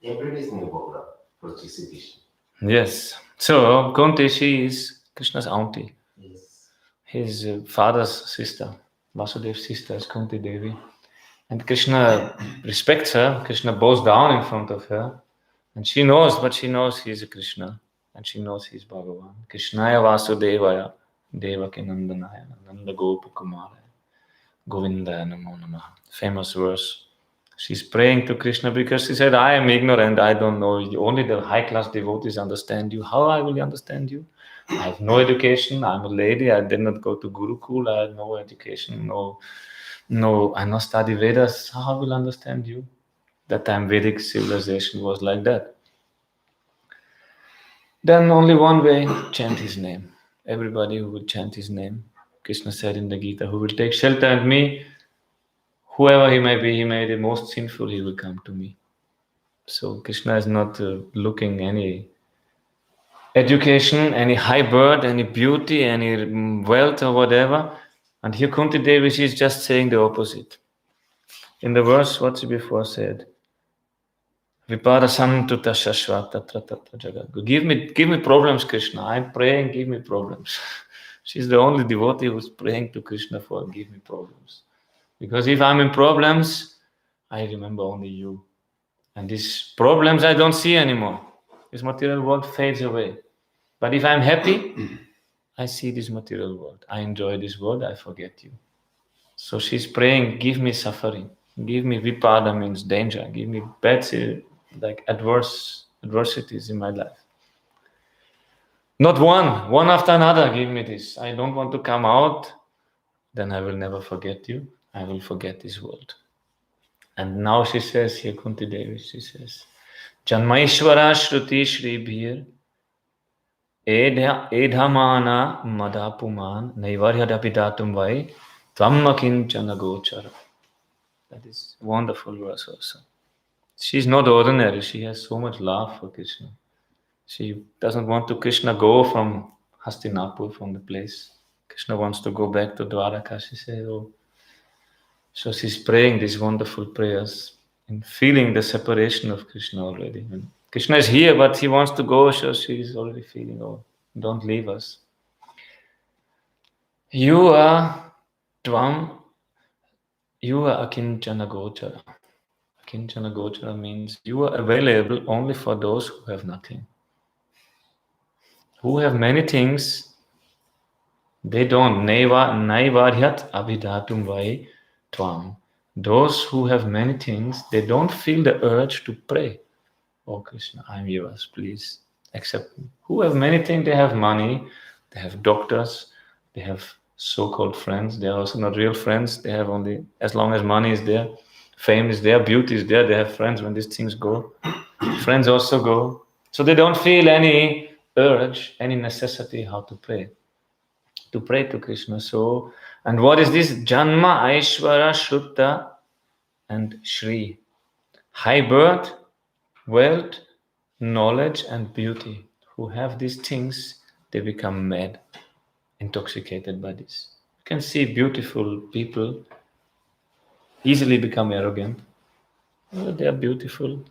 Every day is new program for Sri Krishna. Yes. So Kunti, she is Krishna's auntie. Yes. His father's sister, Vasudev's sister is Kunti Devi. And Krishna respects her. Krishna bows down in front of her. And she knows he's a Krishna. And she knows he's Bhagavan. Krishnaya Vasudevaya, Devaki Nandanaya, Nanda Gopa Kumaraya, Govindaya Namo Namaha. Famous verse. She's praying to Krishna because she said, I am ignorant, I don't know. Only the high-class devotees understand you. How I will understand you? I have no education, I'm a lady, I did not go to Gurukul, I have no education, no, I not study Vedas. How I will understand you? That time Vedic civilization was like that. Then only one way, chant his name. Everybody who will chant his name. Krishna said in the Gita, who will take shelter in me, whoever he may be, he may be the most sinful, he will come to me. So Krishna is not looking any education, any high birth, any beauty, any wealth or whatever. And here Kunti Devi, she is just saying the opposite. In the verse, what she before said, Vipada-santuta shashvata tratata jagat. Give me problems, Krishna. I'm praying, give me problems. She's the only devotee who's praying to Krishna for give me problems. Because if I'm in problems, I remember only you. And these problems I don't see anymore. This material world fades away. But if I'm happy, I see this material world. I enjoy this world, I forget you. So she's praying, give me suffering. Give me vipada, means danger. Give me bad, like adversities in my life. Not one after another, give me this. I don't want to come out, then I will never forget you. I will forget this world. And now she says here, Kunti Devi, she says, janmaiśvarya-śruta-śrībhir, edhamāna-madaḥ pumān, naivārhaty abhidhātuṁ vai, tvām akiñcana-gocaram. That is a wonderful verse also. She's not ordinary. She has so much love for Krishna. She doesn't want to Krishna go from Hastinapur, from the place. Krishna wants to go back to Dwaraka, she said. Oh. So she's praying these wonderful prayers and feeling the separation of Krishna already. And Krishna is here, but he wants to go, so she's already feeling, oh, don't leave us. You are tvām, you are akiñcana-gocaram. Akiñcana-gocaram means you are available only for those who have nothing. Who have many things, they don't. naivārhaty abhidhātuṁ vai tvām. Those who have many things, they don't feel the urge to pray. Oh Krishna, I'm yours, please accept me. Who have many things, they have money, they have doctors, they have so-called friends. They are also not real friends. They have only, as long as money is there, fame is there, beauty is there, they have friends. When these things go, friends also go. So they don't feel any urge, any necessity how to pray to Krishna. So, and what is this? Janmaiśvarya-śruta-śrībhir. High birth, wealth, knowledge, and beauty. Who have these things, they become mad, intoxicated by this. You can see beautiful people easily become arrogant. They are beautiful.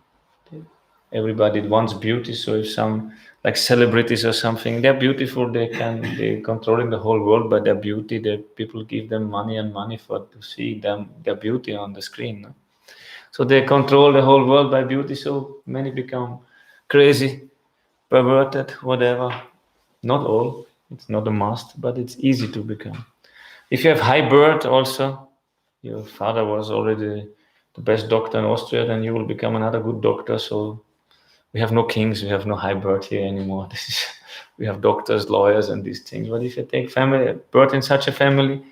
Everybody wants beauty, so if some, like celebrities or something, they're beautiful, they're controlling the whole world by their beauty. People give them money to see them, their beauty on the screen. No? So they control the whole world by beauty, so many become crazy, perverted, whatever. Not all, it's not a must, but it's easy to become. If you have high birth also, your father was already the best doctor in Austria, then you will become another good doctor. So we have no kings, we have no high birth here anymore. We have doctors, lawyers, and these things. But if you take birth in such a family,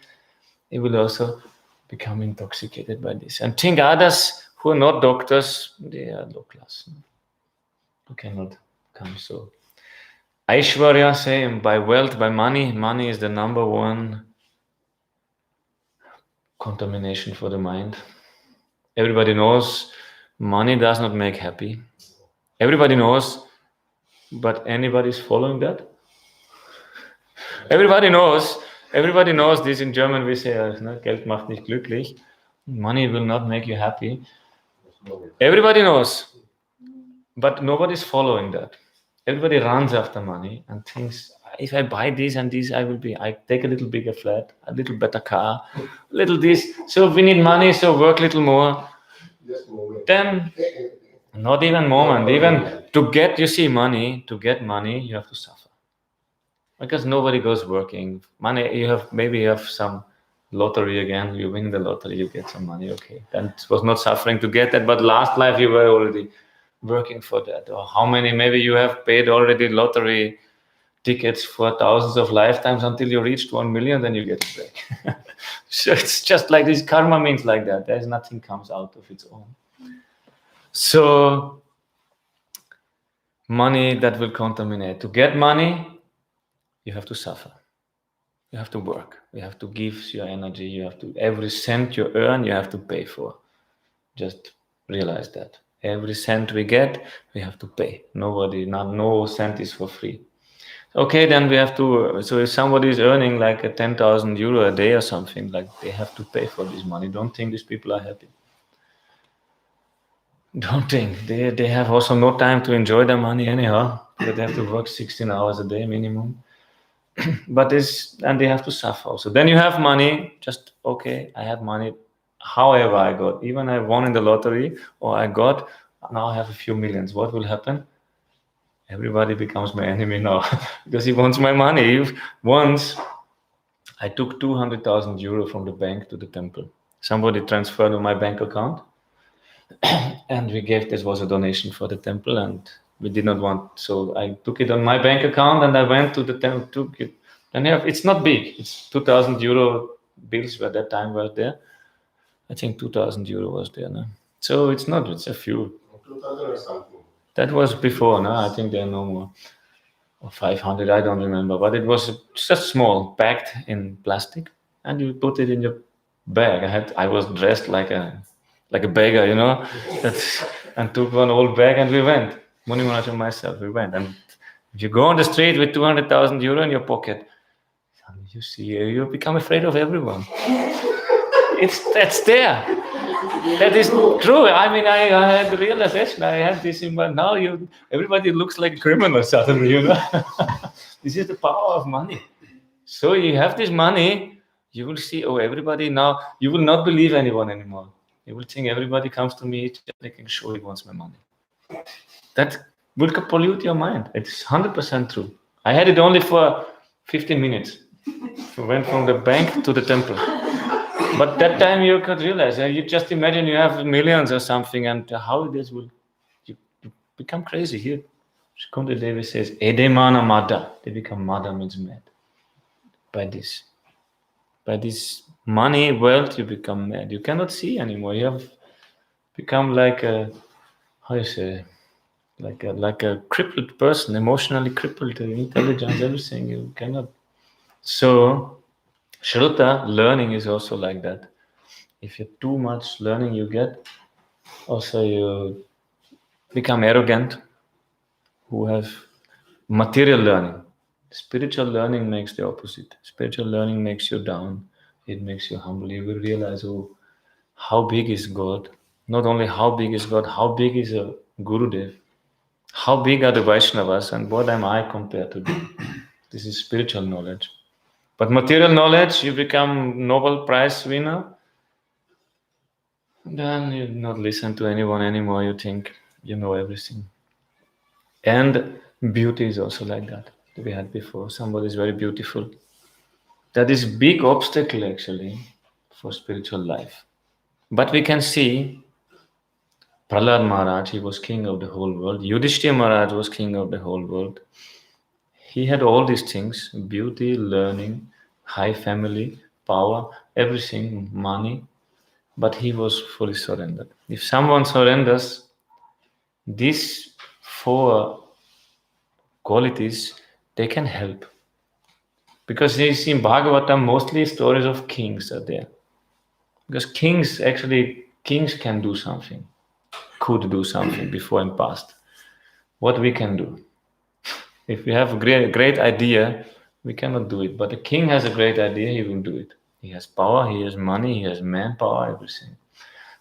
it will also become intoxicated by this. And think others who are not doctors, they are low class. You cannot come so. Aishwarya, same, by wealth, by money. Money is the number one contamination for the mind. Everybody knows money does not make happy. Everybody knows, but anybody's following that? Everybody knows this. In German we say, Geld macht nicht glücklich. Money will not make you happy. Everybody knows, but nobody's following that. Everybody runs after money and thinks, if I buy this and this, I take a little bigger flat, a little better car, a little this. So we need money, so work a little more. Then, not even moment, even to get money, you have to suffer. Because nobody goes working. Money, maybe you have some lottery again, you win the lottery, you get some money, okay. Then it was not suffering to get that, but last life you were already working for that. Or how many, maybe you have paid already lottery tickets for thousands of lifetimes until you reached 1 million, then you get it back. So it's just like this, karma means like that. There's nothing comes out of its own. So money that will contaminate. To get money, you have to suffer. You have to work. You have to give your energy. You have to, every cent you earn, you have to pay for. Just realize that. Every cent we get, we have to pay. No cent is for free. Okay, then we have to, so if somebody is earning like a 10,000 euro a day or something, like they have to pay for this money. Don't think these people are happy. Don't think. They have also no time to enjoy their money anyhow. They have to work 16 hours a day minimum. But and they have to suffer also. Then you have money, just, okay, I have money, however I got. Even I won in the lottery, or now I have a few millions. What will happen? Everybody becomes my enemy now, because he wants my money. Once, I took 200,000 euro from the bank to the temple. Somebody transferred to my bank account, and this was a donation for the temple, and we did not want, so I took it on my bank account, and I went to the temple, took it, and it's not big, it's 2,000 euro bills at that time were there. I think 2,000 euro was there, no? So it's a few. 2000 or something. That was before, no? I think there are no more. Or 500, I don't remember, but it was just small, packed in plastic, and you put it in your bag. I was dressed like a beggar, and took one old bag, and we went. Muni Maharaj and myself, we went. And if you go on the street with 200,000 euro in your pocket, you see, you become afraid of everyone. That's there. That is true. I mean, I had the realization. I had this in my, now everybody looks like a criminal suddenly, This is the power of money. So you have this money, you will see, everybody now, you will not believe anyone anymore. You will think everybody comes to me just making sure he wants my money. That will pollute your mind. It's 100% true. I had it only for 15 minutes. We went from the bank to the temple. But that time you could realize, you just imagine you have millions or something, and how this will, you become crazy here. Kunti Devi says, edhamāna-madaḥ. They become mada means mad. By this money, wealth, you become mad. You cannot see anymore. You have become like a crippled person, emotionally crippled, intelligence, everything. You cannot. So, Shruta, learning is also like that. If you too much learning you get, also you become arrogant, who have material learning. Spiritual learning makes the opposite. Spiritual learning makes you down. It makes you humble. You will realize, how big is God? Not only how big is God, how big is a Gurudev? How big are the Vaishnavas, and what am I compared to them? This is spiritual knowledge. But material knowledge, you become Nobel Prize winner, then you not listen to anyone anymore. You think you know everything. And beauty is also like that. We had before. Somebody is very beautiful. That is big obstacle actually for spiritual life. But we can see Prahlad Maharaj, he was king of the whole world. Yudhishthira Maharaj was king of the whole world. He had all these things, beauty, learning, high family, power, everything, money, but he was fully surrendered. If someone surrenders these 4 qualities, they can help. Because you see in Bhagavatam, mostly stories of kings are there. Because kings can do something, could do something before and past. What we can do. If we have a great idea, we cannot do it. But the king has a great idea, he will do it. He has power, he has money, he has manpower, everything.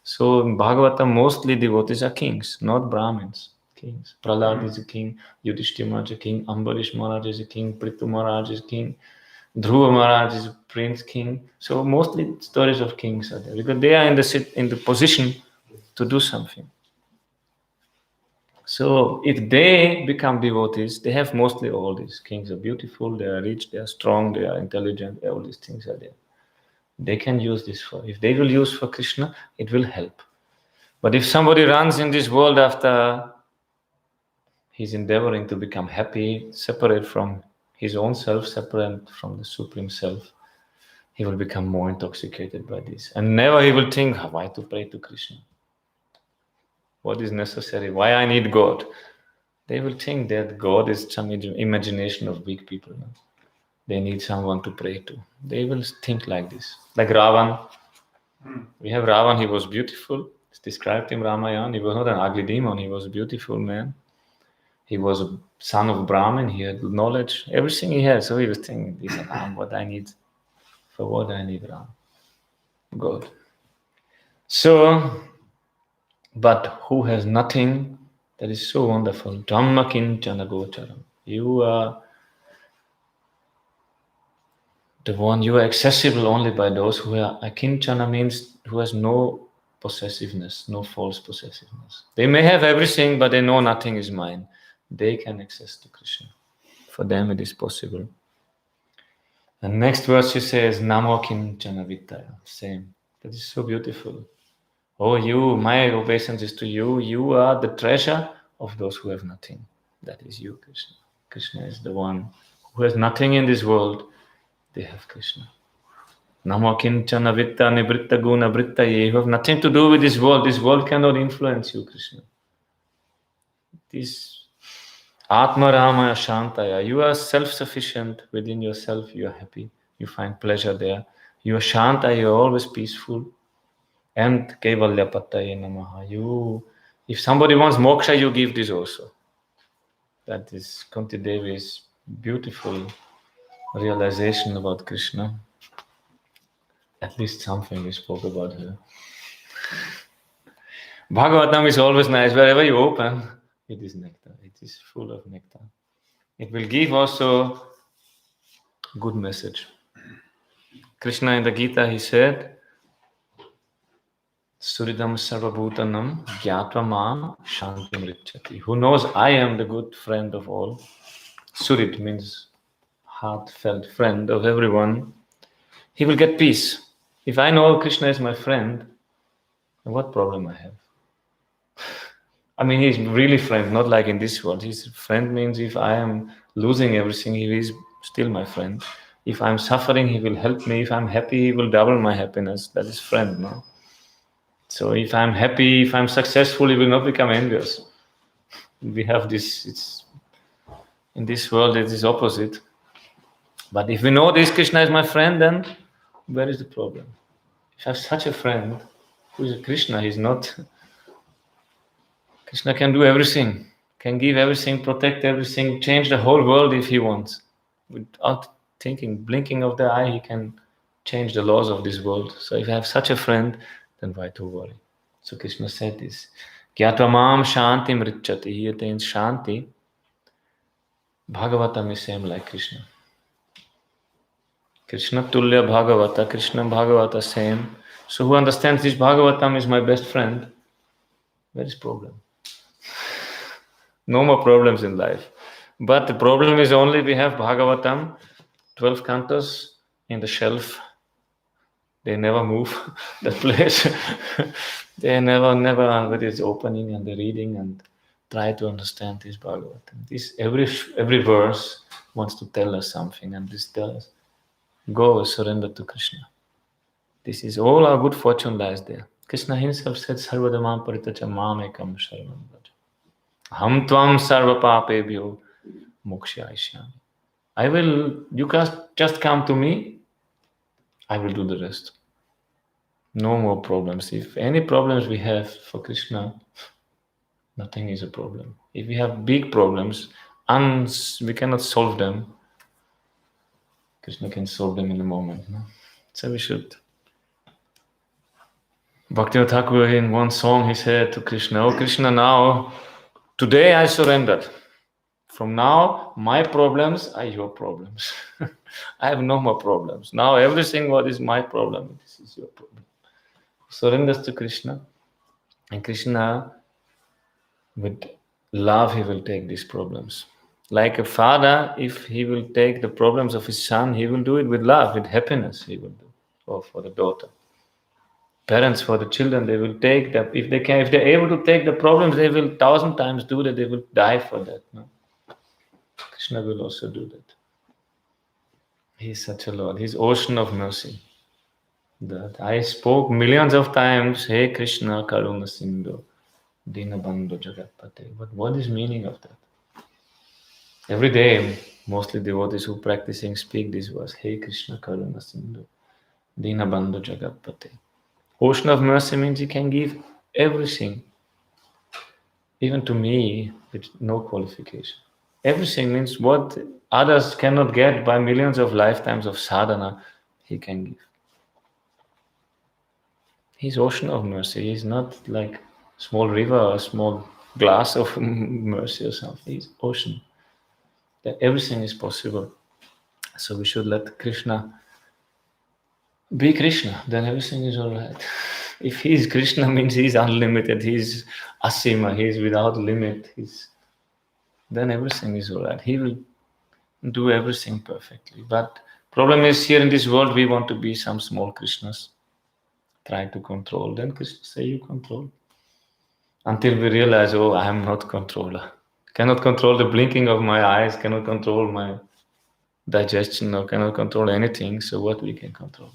So in Bhagavatam, mostly devotees are kings, not Brahmins. Kings. Prahlad is a king, Yudhishthira Maharaj is a king, Ambarish Maharaj is a king, Prithu Maharaj is a king, Dhruva Maharaj is a prince king. So mostly stories of kings are there because they are in the position to do something. So if they become devotees, they have mostly all these. Kings are beautiful, they are rich, they are strong, they are intelligent, all these things are there. They can use this if they will use for Krishna, it will help. But if somebody runs in this world after he's endeavoring to become happy, separate from his own self, separate from the Supreme Self, he will become more intoxicated by this. And never he will think, why to pray to Krishna? What is necessary? Why I need God? They will think that God is some imagination of weak people. No? they need someone to pray to. They will think like this. Like Ravan. We have Ravan, he was beautiful. It's described in Ramayana. He was not an ugly demon, he was a beautiful man. He was a son of Brahmin, he had knowledge, everything he had. So he was thinking, this is what I need. For what I need Ram? God. So, but who has nothing, that is so wonderful. Akiñcana-gocaram. You are the one, you are accessible only by those who are, akiñcana means who has no possessiveness, no false possessiveness. They may have everything, but they know nothing is mine. They can access to Krishna. For them it is possible. The next verse she says, Namo akiñcana-vittaya. Same. That is so beautiful. Oh, you, my obeisance is to you. You are the treasure of those who have nothing. That is you, Krishna. Krishna is the one who has nothing in this world. They have Krishna. Namo akiñcana-vittaya-nibritta-guna-brittaye. You have nothing to do with this world. This world cannot influence you, Krishna. This edhamāna-madaḥ. You are self-sufficient within yourself. You are happy. You find pleasure there. You are shanta. You are always peaceful. And kaivalya-pattaye namaha. You, if somebody wants moksha, you give this also. That is Kunti Devi's beautiful realization about Krishna. At least something we spoke about her. Bhagavatam is always nice. Wherever you open, it is nectar. It is full of nectar. It will give also good message. Krishna in the Gita, he said, Suridam sarvabhutanam gyatva shantim richati. Who knows I am the good friend of all. Surit means heartfelt friend of everyone. He will get peace. If I know Krishna is my friend, what problem I have? I mean, he's really friend, not like in this world. His friend means if I am losing everything, he is still my friend. If I'm suffering, he will help me. If I'm happy, he will double my happiness. That is friend, no? So if I'm happy, if I'm successful, he will not become envious. We have this, in this world it is opposite. But if we know this Krishna is my friend, then where is the problem? If I have such a friend, who is a Krishna, he's not... Krishna can do everything, can give everything, protect everything, change the whole world if he wants. Without thinking, blinking of the eye, he can change the laws of this world. So if I have such a friend, then why to worry? So Krishna said this. Gyatva mam shantim richati. He attains shanti. Bhagavatam is same like Krishna. Krishna tulya Bhagavata, Krishna Bhagavata same. So who understands this Bhagavatam is my best friend, where is problem? No more problems in life. But the problem is only we have Bhagavatam, 12 cantos in the shelf. They never move that place. They never, but it's opening and the reading and try to understand this Bhagavatam. This every verse wants to tell us something, and this tells, go surrender to Krishna. This is all our good fortune lies there. Krishna himself said, Sarvadhamam paritacha mamekam sharanam vraja. Aham tvām sarva pāpebhyo mokshaishyami. I will, you just come to me, I will do the rest. No more problems. If any problems we have for Krishna, nothing is a problem. If we have big problems, we cannot solve them. Krishna can solve them in a moment. No? So we should. Bhaktivinoda Thakur in one song, he said to Krishna, oh Krishna, now, today I surrendered. From now, my problems are your problems. I have no more problems. Now everything what is my problem, this is your problem. Surrenders to Krishna. And Krishna, with love, he will take these problems. Like a father, if he will take the problems of his son, he will do it with love, with happiness he will do. Or for the daughter. Parents for the children, they will take that. If they're able to take the problems, they will 1,000 times do that. They will die for that. No? Krishna will also do that. He is such a Lord. He is ocean of mercy. That I spoke millions of times, Hey Krishna, Karuna Sindhu, Dinabandhu Jagatpate. But what is meaning of that? Every day Mostly devotees who practicing speak this verse. Hey Krishna Karuna Sindhu, Dinabandhu Jagatpate. Ocean of mercy means he can give everything, even to me, with no qualification. Everything means what others cannot get by millions of lifetimes of sadhana, he can give. He's ocean of mercy. He's not like small river or small glass of mercy or something. He's ocean. That everything is possible. So we should let Krishna be Krishna, then everything is all right. If he is Krishna, means he is unlimited, he is asima, he is without limit, then everything is all right. He will do everything perfectly. But problem is, here in this world, we want to be some small Krishnas, try to control. Then Krishna say, you control. Until we realize, oh, I am not controller. Cannot control the blinking of my eyes, cannot control my digestion, or cannot control anything. So what we can control?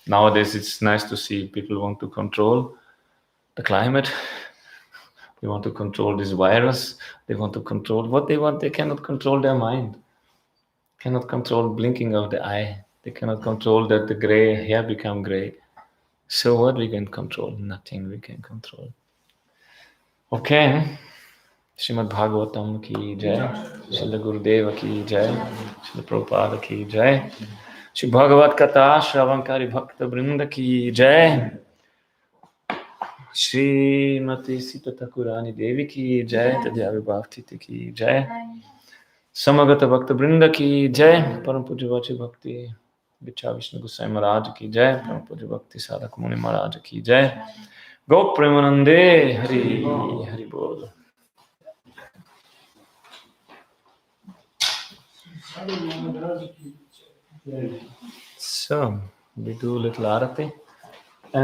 Nowadays, it's nice to see people want to control the climate. They want to control this virus. They want to control what they want. They cannot control their mind. Cannot control blinking of the eye. They cannot control that the gray hair become gray. So what we can control? Nothing we can control. Okay. Srimad Bhagavatam ki jai. Srila Gurudeva ki jai. Srila Prabhupada ki jai. Shri Bhagavat Katha Shravankari Bhakta Brinda ki jai. Srimati Sita Thakurani Devi ki jai. Tadyavi Bhavtiti ki jai. Samagata Bhakta Brinda ki jai. Param Puja Vachi Bhakti Vichā Vishnu Gosai Maharaj ki jai. Param Puja Bhakti Sadhaka Muni Maharaj ki jai. Gourpremanande Hari Haribol. So, we do a little arati.